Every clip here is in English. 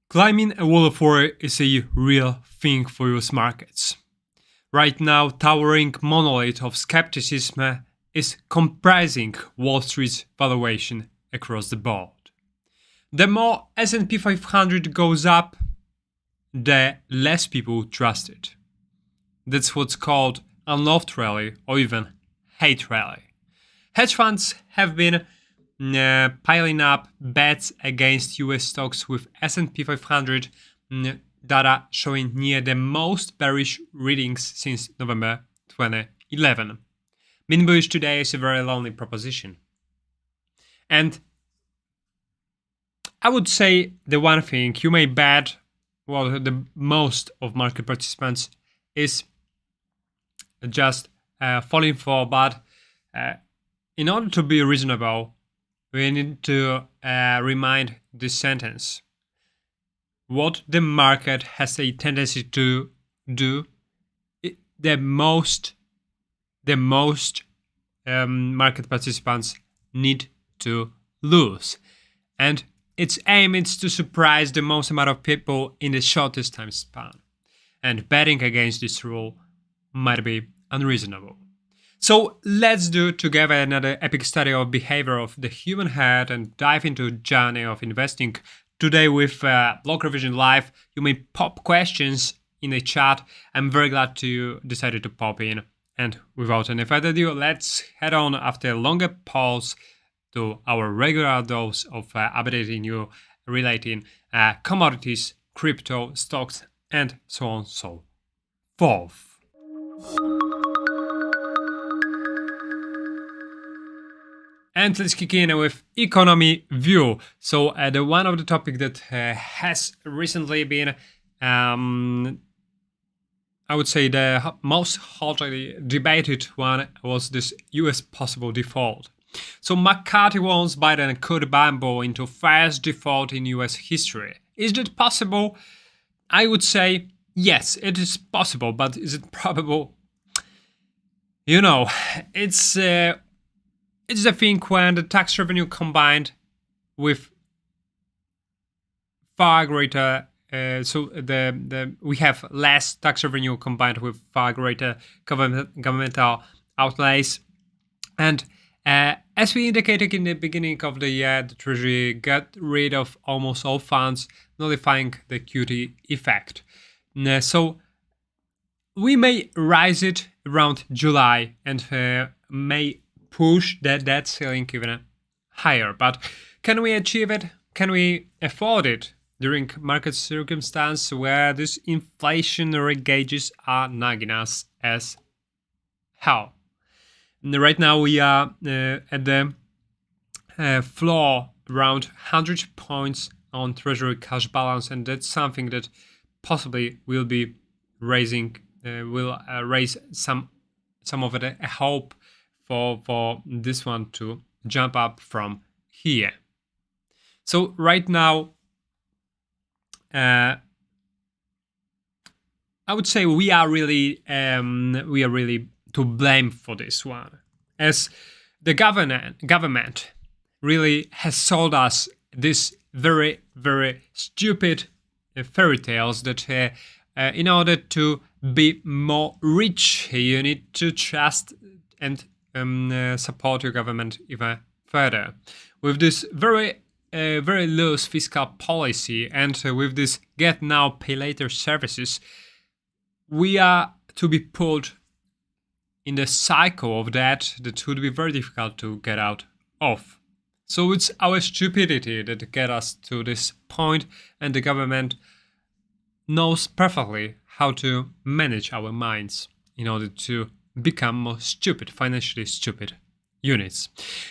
Climbing a wall of war is a real thing for US markets. Right now, towering monolith of skepticism is comprising Wall Street's valuation across the board. The more S&P 500 goes up, the less people trust it. That's what's called unloved rally or even hate rally. Hedge funds have been piling up bets against US stocks with S&P 500 data showing near the most bearish readings since November 2011. Being bullish today is a very lonely proposition. And I would say the one thing you may bet, well, the most of market participants is just falling for, but in order to be reasonable, we need to remind this sentence. What the market has a tendency to do, the most market participants need to lose. And its aim is to surprise the most amount of people in the shortest time span. And betting against this rule might be unreasonable. So let's do together another epic study of behavior of the human head and dive into journey of investing. Today with Blockrevision Live, you may pop questions in the chat. I'm very glad you decided to pop in. And without any further ado, let's head on after a longer pause to our regular dose of updating you relating commodities, crypto, stocks, and so on and so forth. And let's kick in with economy view. So the one of the topic that has recently been, I would say the most hotly debated one was this US possible default. So McCarthy warns Biden could bumble into first default in US history. Is that possible? I would say yes, it is possible, but is it probable? You know, it's the thing when the tax revenue combined with far greater, we have less tax revenue combined with far greater governmental outlays, and as we indicated in the beginning of the year, the Treasury got rid of almost all funds, nullifying the QT effect. So we may rise it around July and may push that debt ceiling even higher. But can we achieve it? Can we afford it during market circumstance where these inflationary gauges are nagging us as hell? Right now we are at the floor around 100 points on Treasury cash balance, and that's something that possibly will be raising, will raise some of it a hope for this one to jump up from here. So right now, I would say we are really to blame for this one, as the government really has sold us this very, very stupid fairy tales that in order to be more rich, you need to trust and support your government even further. With this very loose fiscal policy and with this get now, pay later services, we are to be pulled in the cycle of that would be very difficult to get out of. So it's our stupidity that get us to this point, and the government knows perfectly how to manage our minds in order to become more stupid, financially stupid units.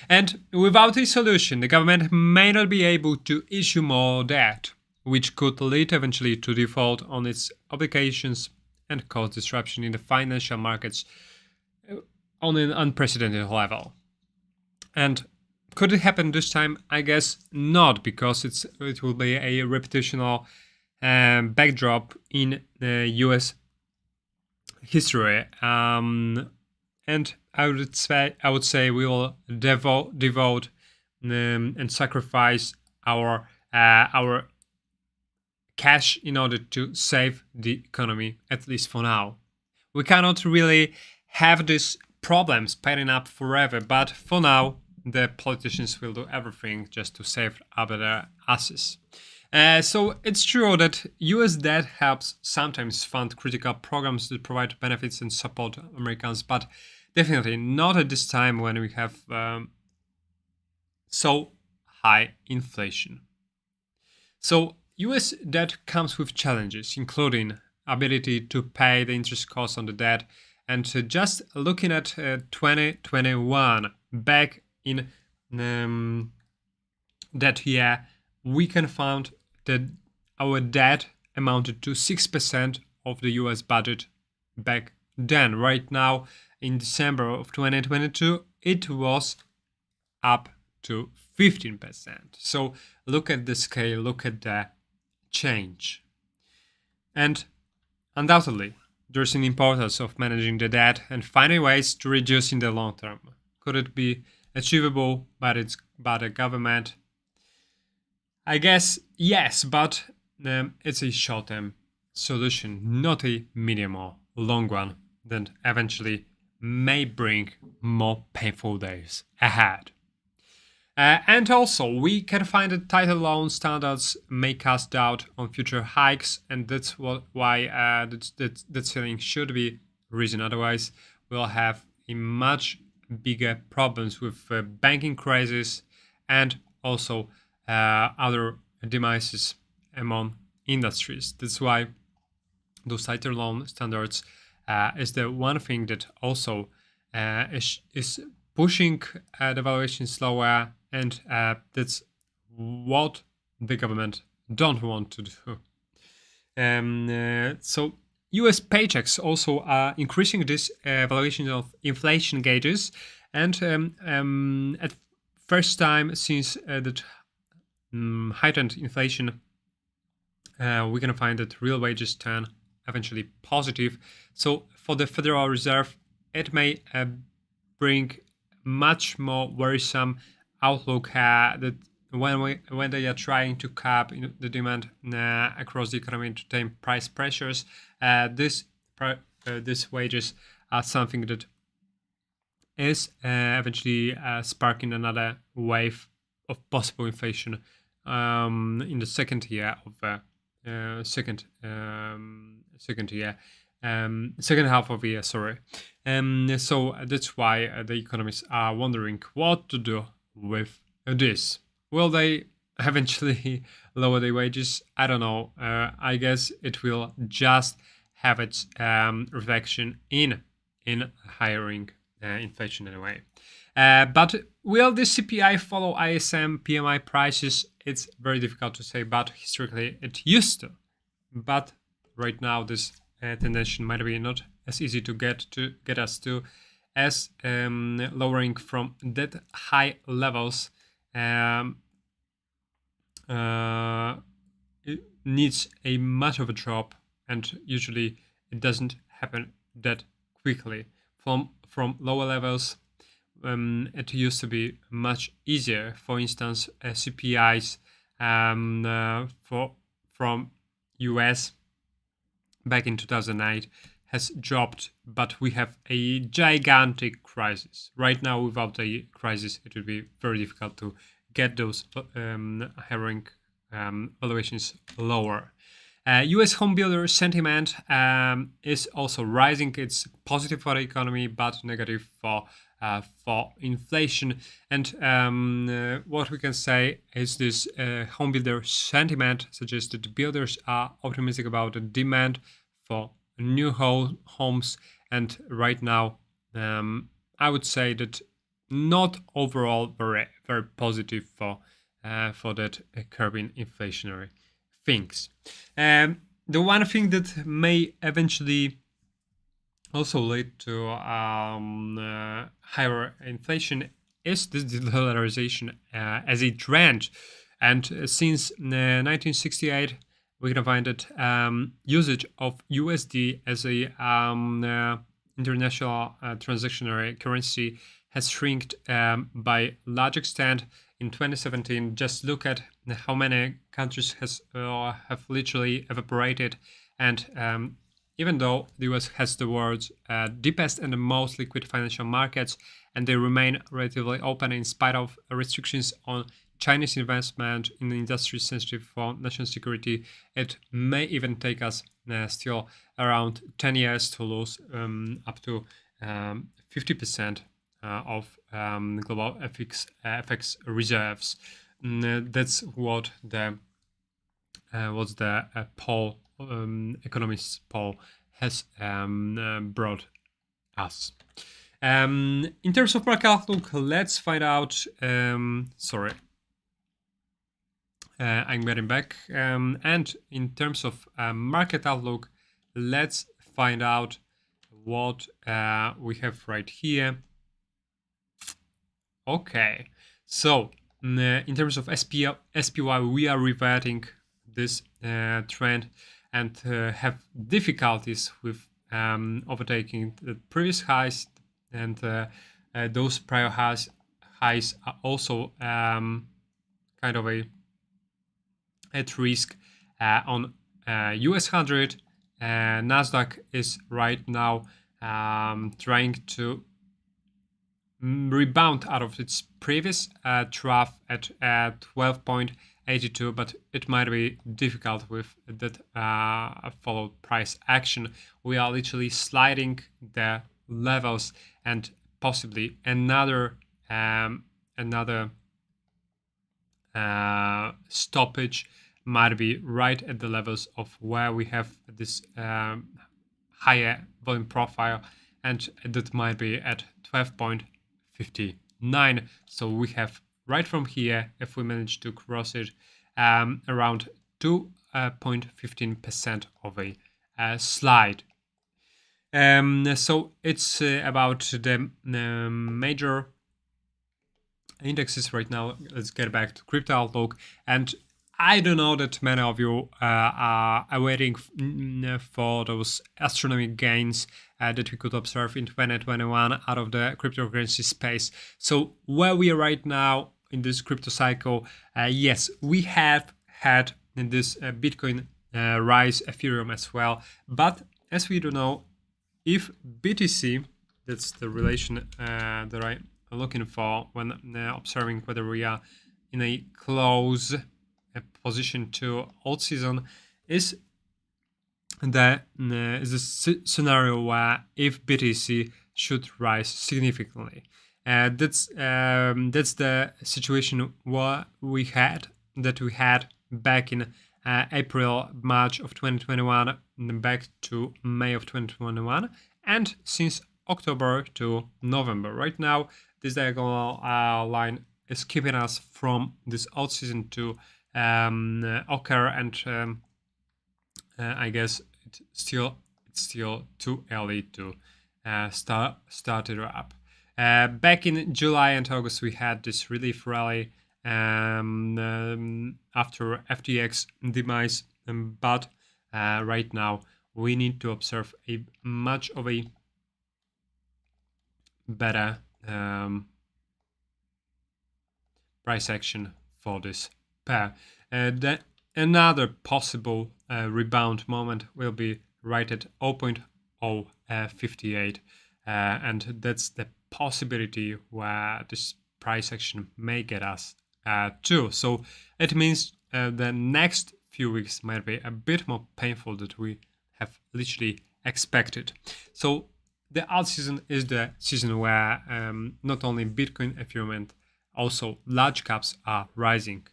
And without a solution, the government may not be able to issue more debt, which could lead eventually to default on its obligations and cause disruption in the financial markets on an unprecedented level. And could it happen this time? I guess not, because it will be a reputational backdrop in US history. And I would say we will devote and sacrifice our cash in order to save the economy, at least for now. We cannot really have these problems piling up forever, but for now, the politicians will do everything just to save up their asses. So it's true that US debt helps sometimes fund critical programs that provide benefits and support Americans, but definitely not at this time when we have so high inflation. So US debt comes with challenges, including ability to pay the interest costs on the debt. And just looking at 2021, back in that year, we can find that our debt amounted to 6% of the US budget back then. Right now, in December of 2022, it was up to 15%. So look at the scale, look at the change. And undoubtedly, there's an importance of managing the debt and finding ways to reduce in the long term. Could it be achievable by the government? I guess yes, but it's a short-term solution, not a medium or long one that eventually may bring more painful days ahead. And also, we can find that tighter loan standards may cast doubt on future hikes, and that's why that ceiling should be risen. Otherwise, we'll have a much bigger problems with banking crisis and also other demises among industries. That's why those tighter loan standards is the one thing that also is pushing the valuation slower, and that's what the government don't want to do. So US paychecks also are increasing this valuation of inflation gauges, and at first time since that heightened inflation, we can find that real wages turn eventually positive. So for the Federal Reserve, it may bring much more worrisome outlook that when they are trying to cap the demand across the economy to tame price pressures, these wages are something that is eventually sparking another wave of possible inflation in the second year of second half of the year. Sorry. So that's why the economists are wondering what to do with this. Will they eventually lower the wages? I don't know. I guess it will just have its reflection in hiring inflation anyway. But will the CPI follow ISM PMI prices? It's very difficult to say, but historically it used to. But right now this tendency might be not as easy to get us to as lowering from that high levels. It needs a much of a drop, and usually it doesn't happen that quickly. From lower levels, it used to be much easier. For instance, CPIs from US back in 2008 has dropped, but we have a gigantic crisis. Right now, without a crisis, it would be very difficult to get those hiring valuations lower. US home builder sentiment is also rising. It's positive for the economy, but negative for inflation. And what we can say is this home builder sentiment suggests that the builders are optimistic about the demand for new homes. And right now, I would say that not overall very, very positive for that curbing inflationary things. The one thing that may eventually also lead to higher inflation is this dollarization as a trend. And since 1968, we can find that usage of USD as a international transactionary currency has shrinked by large extent. in 2017. Just look at how many countries have literally evaporated, and even though the US has the world's deepest and the most liquid financial markets, and they remain relatively open in spite of restrictions on Chinese investment in the industry sensitive for national security, it may even take us still around 10 years to lose up to 50% of global FX reserves. That's what the poll, economists poll, has brought us. In terms of market outlook, let's find out. Sorry, I'm getting back. And in terms of market outlook, let's find out what we have right here. Okay, so in terms of SPY, we are reverting this trend and have difficulties with overtaking the previous highs, and those prior highs are also kind of at risk on US 100. Nasdaq is right now trying to rebound out of its previous trough at 12.82, but it might be difficult with that followed price action. We are literally sliding the levels, and possibly another stoppage might be right at the levels of where we have this higher volume profile, and that might be at 12.59. So we have right from here, if we manage to cross it, around 2.15% of a slide. So it's about the major indexes right now. Let's get back to crypto outlook. And I don't know that many of you are waiting for those astronomical gains that we could observe in 2021 out of the cryptocurrency space. So where we are right now in this crypto cycle, yes, we have had in this Bitcoin rise, Ethereum as well. But as we do know, if BTC, that's the relation that I'm looking for when observing whether we are in a close position to alt season, is the scenario where if BTC should rise significantly. That's the situation we had back in April, March of 2021, back to May of 2021, and since October to November. Right now, this diagonal line is keeping us from this alt season to occur, and I guess it's still too early to start it up. Back in July and August, we had this relief rally after FTX demise, but right now we need to observe a much of a better price action for this pair. Another possible rebound moment will be right at 0.058, and that's the possibility where this price action may get us to. So it means the next few weeks might be a bit more painful than we have literally expected. So the alt season is the season where not only Bitcoin, Ethereum, and also large caps are rising.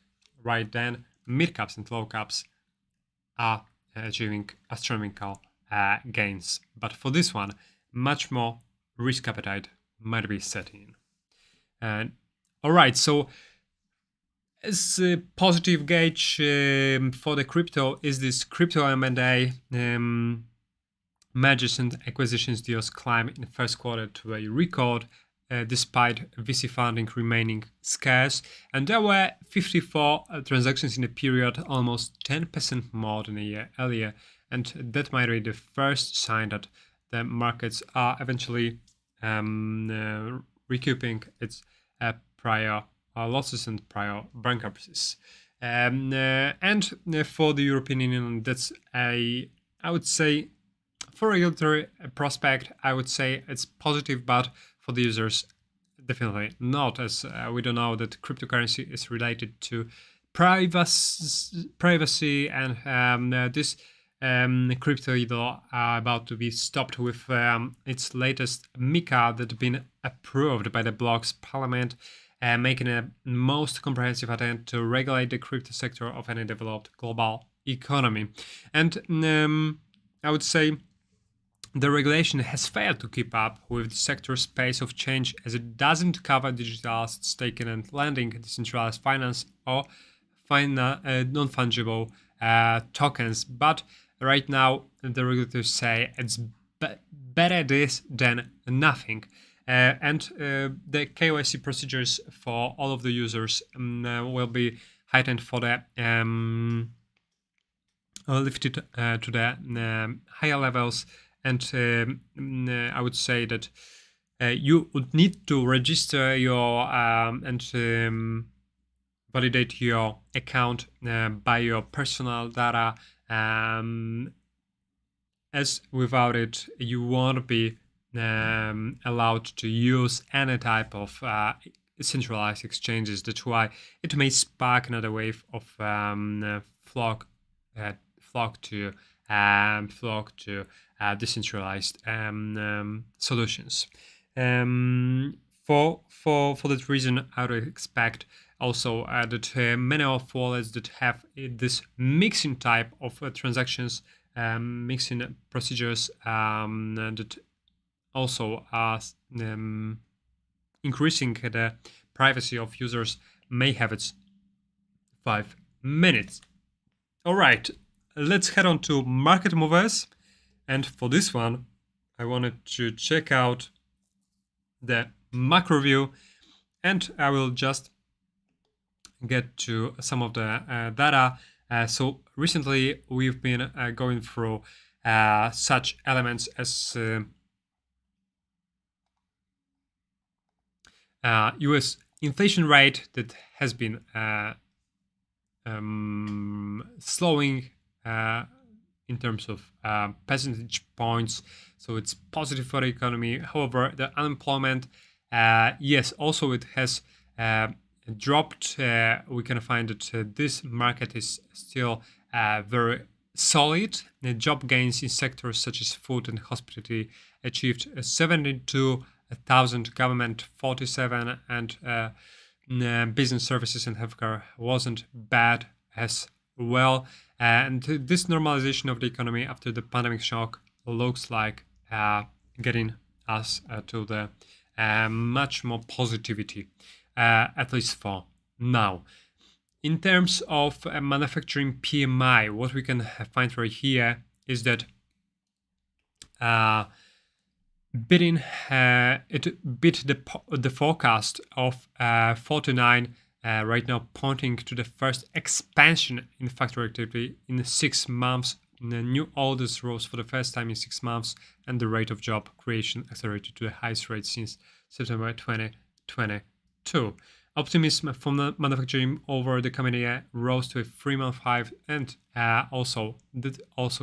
Right then, mid caps and low caps are achieving astronomical gains. But for this one, much more risk appetite might be setting in. All right, so as a positive gauge for the crypto is this crypto M&A. Mergers and acquisitions deals climb in the first quarter to a record, despite VC funding remaining scarce. And there were 54 transactions in the period, almost 10% more than a year earlier. And that might be the first sign that the markets are eventually recouping its prior losses and prior bankruptcies. And for the European Union, that's I would say, for regulatory prospect, I would say it's positive, but for the users, definitely not, as we don't know that cryptocurrency is related to privacy, and this crypto law are about to be stopped with its latest MiCA that been approved by the bloc's parliament, making a most comprehensive attempt to regulate the crypto sector of any developed global economy. And I would say the regulation has failed to keep up with the sector's pace of change, as it doesn't cover digital assets, staking and lending, decentralized finance, or non-fungible tokens. But right now, the regulators say it's better this than nothing. And the KYC procedures for all of the users will be heightened for the lifted to the higher levels. And I would say that you would need to register your and validate your account by your personal data, as without it you won't be allowed to use any type of centralized exchanges. That's why it may spark another wave of flock to decentralized solutions. For that reason, I would expect also that many of wallets that have this mixing type of transactions, mixing procedures, that also are increasing the privacy of users, may have its 5 minutes. All right, let's head on to market movers. And for this one, I wanted to check out the macro view, and I will just get to some of the data. So recently we've been going through such elements as US inflation rate that has been slowing in terms of percentage points, so it's positive for the economy. However, the unemployment, yes, also it has dropped. We can find that this market is still very solid. The job gains in sectors such as food and hospitality achieved 72,000, government 47, and business services and healthcare wasn't bad as well. And this normalization of the economy after the pandemic shock looks like getting us to the much more positivity, at least for now. In terms of manufacturing PMI, what we can find right here is that it beat the forecast of 49, right now, pointing to the first expansion in factory activity in 6 months. The new orders rose for the first time in 6 months, and the rate of job creation accelerated to the highest rate since September 2022. Optimism from the manufacturing over the coming year rose to a 3-month high, and also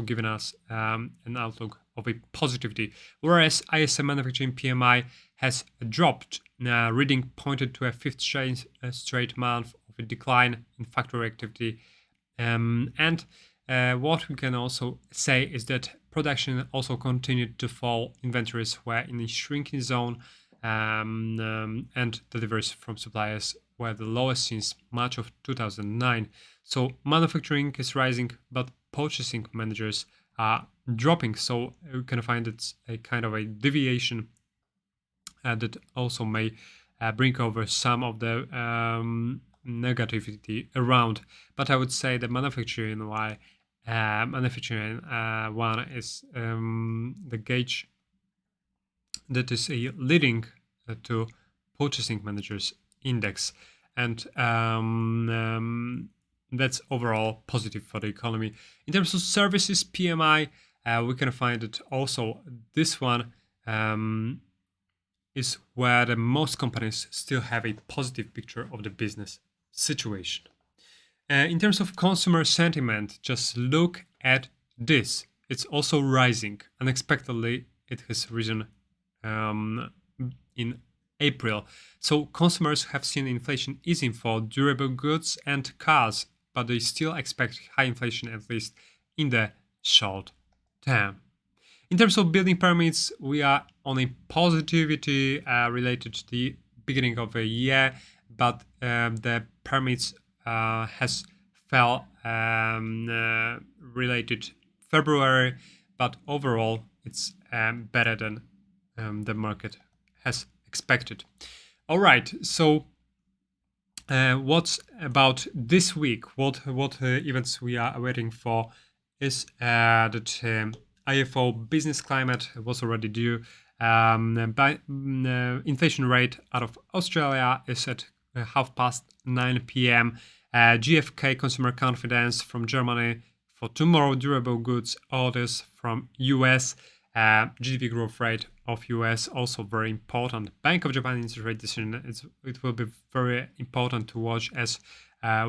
given us an outlook of a positivity. Whereas ISM manufacturing PMI has dropped. Reading pointed to a 5th straight month of a decline in factory activity. And what we can also say is that production also continued to fall. Inventories were in a shrinking zone, and deliveries from suppliers were the lowest since March of 2009. So manufacturing is rising, but purchasing managers are dropping. So we can find it's a kind of a deviation that also may bring over some of the negativity around. But I would say the manufacturing one is the gauge that is leading to purchasing managers index, and that's overall positive for the economy. In terms of services PMI, we can find it also this one is where the most companies still have a positive picture of the business situation. In terms of consumer sentiment, just look at this. It's also rising. Unexpectedly, it has risen in April. So consumers have seen inflation easing for durable goods and cars, but they still expect high inflation, at least in the short term. In terms of building permits, we are on a positivity related to the beginning of the year, but the permits has fell related February, but overall it's better than the market has expected. All right, so what's about this week? What events we are waiting for is that IFO business climate was already due. Inflation rate out of Australia is at 9:30 p.m. GfK consumer confidence from Germany for tomorrow. Durable goods orders from US. GDP growth rate of US also very important. Bank of Japan interest rate decision. It will be very important to watch, as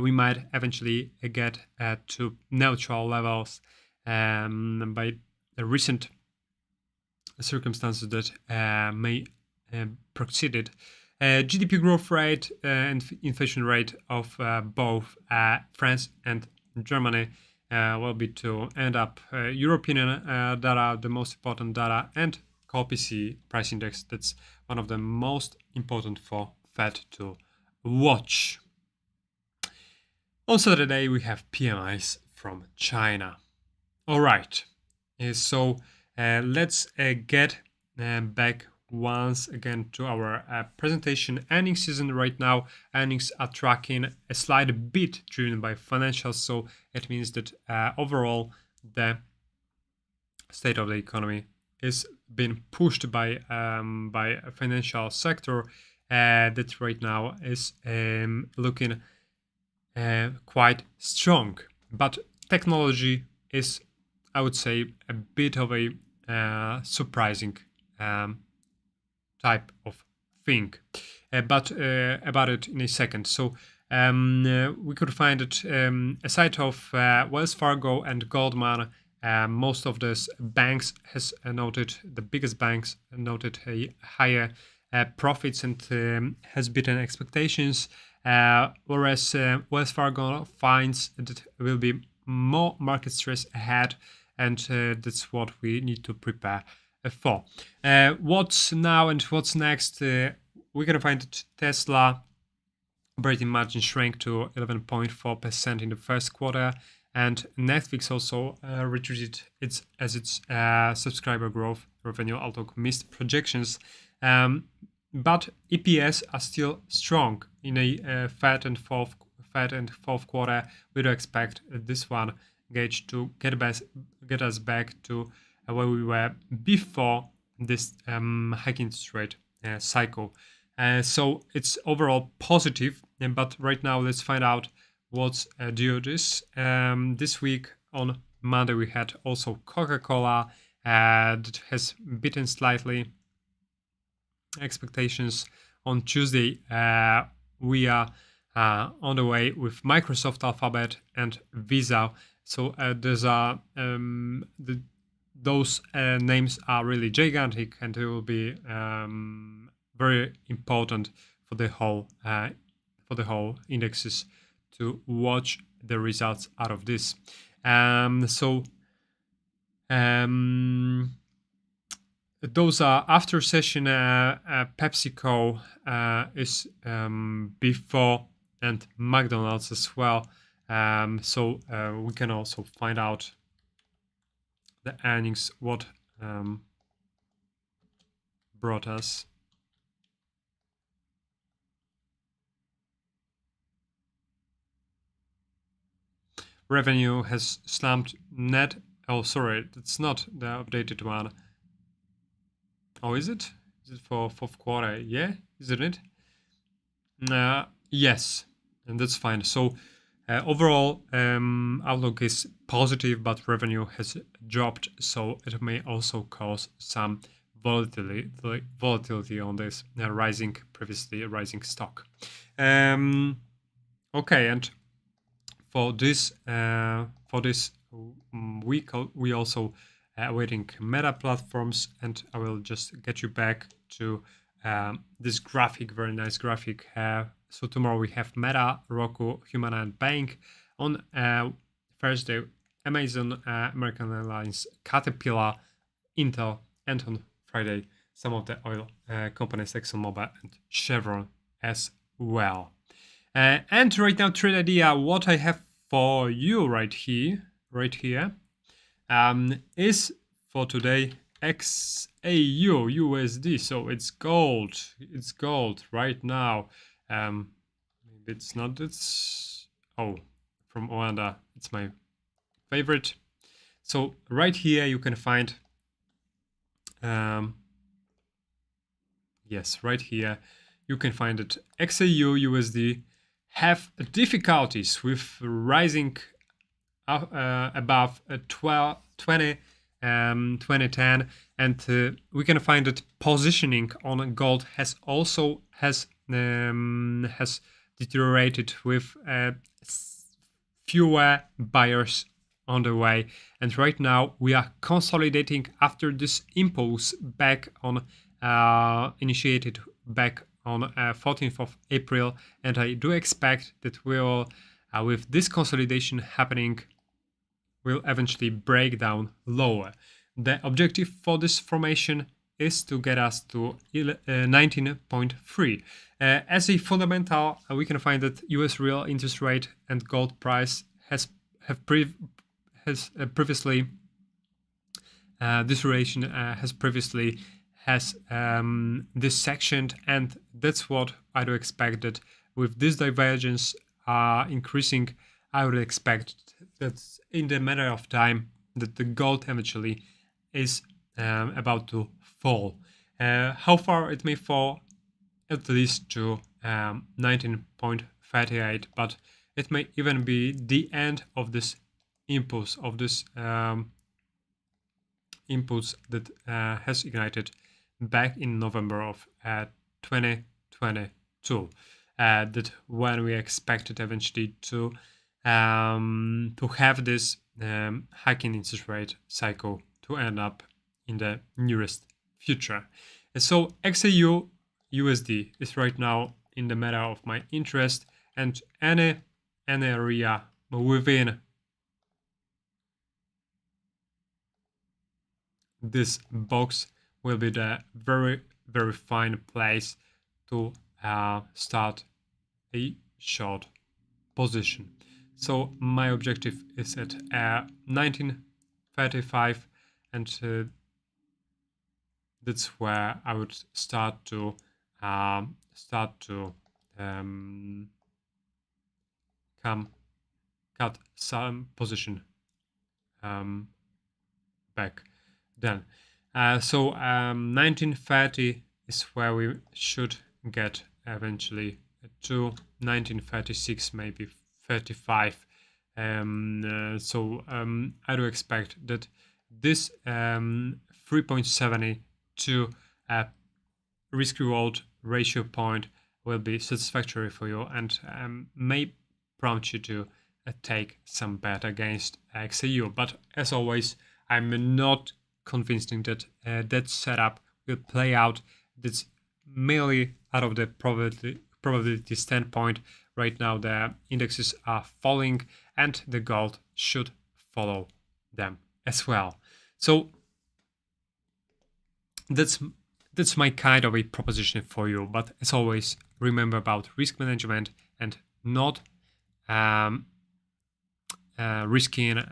we might eventually get to neutral levels by the recent circumstances that may proceed it. GDP growth rate and inflation rate of both France and Germany will be to end up European data, the most important data, and core PCE price index. That's one of the most important for Fed to watch. On Saturday, we have PMIs from China. All right, so let's get back once again to our presentation. Earnings season right now. Earnings are tracking a slight bit driven by financials, so it means that overall the state of the economy is being pushed by a financial sector that right now is looking quite strong. But technology is, I would say, a bit of a surprising type of thing, but about it in a second. So we could find it aside of Wells Fargo and Goldman. Most of these banks has noted, the biggest banks noted a higher profits and has beaten expectations, whereas Wells Fargo finds that there will be more market stress ahead, and that's what we need to prepare for. What's now and what's next? We're going to find that Tesla operating margin shrank to 11.4% in the first quarter, and Netflix also retreated its subscriber growth revenue outlook missed projections. But EPS are still strong in a third and fourth quarter. We do expect this one gauge to get us back to where we were before this high interest rate cycle. So it's overall positive, but right now let's find out what's due this. This week on Monday we had also Coca-Cola that has beaten slightly expectations. On Tuesday we are on the way with Microsoft, Alphabet, and Visa. So those names are really gigantic, and they will be very important for the whole indexes to watch the results out of this. Those are after session. PepsiCo is before, and McDonald's as well. We can also find out the earnings, what brought us. Revenue has slumped net. Oh, sorry, that's not the updated one. Oh, is it? Is it for fourth quarter? Yeah, isn't it? Yes, and that's fine. So overall, outlook is positive, but revenue has dropped, so it may also cause some volatility on this previously rising stock. Okay, and for this week we also awaiting Meta platforms, and I will just get you back to this graphic, very nice graphic. So tomorrow we have Meta, Roku, Humana, and Bank. On Thursday, Amazon, American Airlines, Caterpillar, Intel, and on Friday, some of the oil companies, ExxonMobil and Chevron as well. And right now, trade idea, what I have for you right here, is for today XAU USD. So it's gold. It's gold right now. It's not. It's from Oanda. It's my favorite. So right here you can find. Yes, right here you can find that XAU USD have difficulties with rising above 2010, and we can find that positioning on gold has deteriorated with fewer buyers on the way, and right now we are consolidating after this impulse back on initiated back on 14th of April, and I do expect that we will with this consolidation happening will eventually break down lower. The objective for this formation is to get us to 19.3. As a fundamental, we can find that US real interest rate and gold price has previously this relation has previously this sectioned, and that's what I do expect, that with this divergence increasing, I would expect that in the matter of time that the gold eventually is about to fall. How far it may fall? At least to 19.38, but it may even be the end of this impulse, impulse that has ignited back in November of 2022. That when we expected eventually to have this hiking interest rate cycle to end up in the nearest future. And so XAU USD is right now in the matter of my interest, and any area within this box will be the very, very fine place to start a short position. So my objective is at 1935, and that's where I would start to cut some position back then. So 1930 is where we should get eventually to 1936, maybe 35. So I do expect that this 3.72 risk-reward ratio point will be satisfactory for you, and may prompt you to take some bet against XAU. But as always, I'm not convinced that that setup will play out. That's merely out of the probability standpoint. Right now the indexes are falling, and the gold should follow them as well. So that's my kind of a proposition for you. But as always, remember about risk management and not risking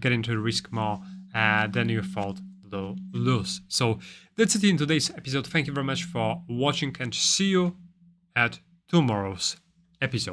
getting to risk more than you thought to lose. So that's it in today's episode. Thank you very much for watching, and see you at tomorrow's episode.